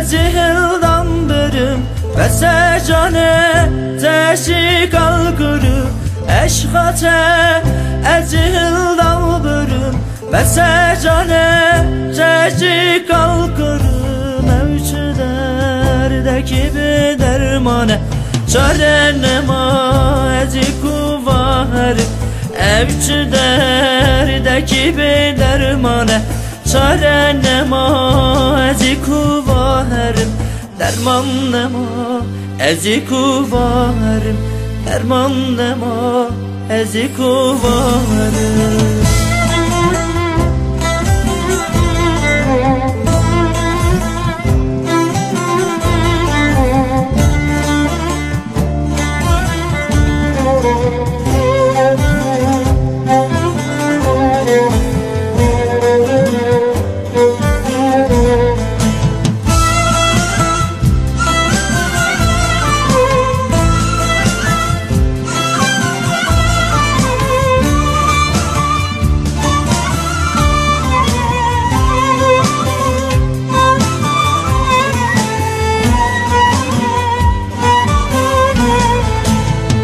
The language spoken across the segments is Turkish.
Ecihildan birim ve secane teşi kalkırı. Eşhate ecihildan birim ve secane teşi kalkırı. Mevcut derdeki bir dermane çare nema ecikuvaherim. Mevcut derdeki bir dermane çare nema ecikuvaherim. Derman nema ecikuvaherim. Derman nema ecikuvaherim.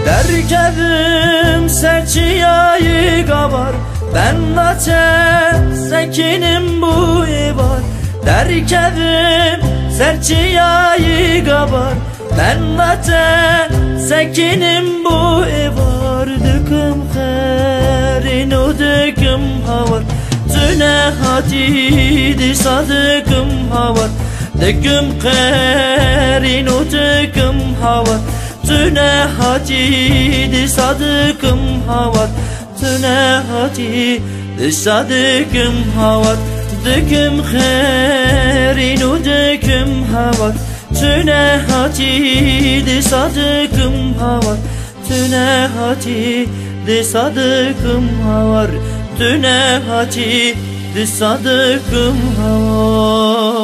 Derkevim serçiyayı kabar, ben naçe sekinim bu ibar. Derkevim serçiyayı kabar, ben naçe sekinim bu ibar. Düküm herin o düküm havar, tüne hatidi sadıkım havar. Düküm herin o düküm havar, tüne hatidi sadıkım havat. Tüne hatidi sadıkım havat. Düküm herin o düküm havat. Tüne hatidi sadıkım havat. Tüne hatidi sadıkım havar. Tüne hatidi sadıkım havar.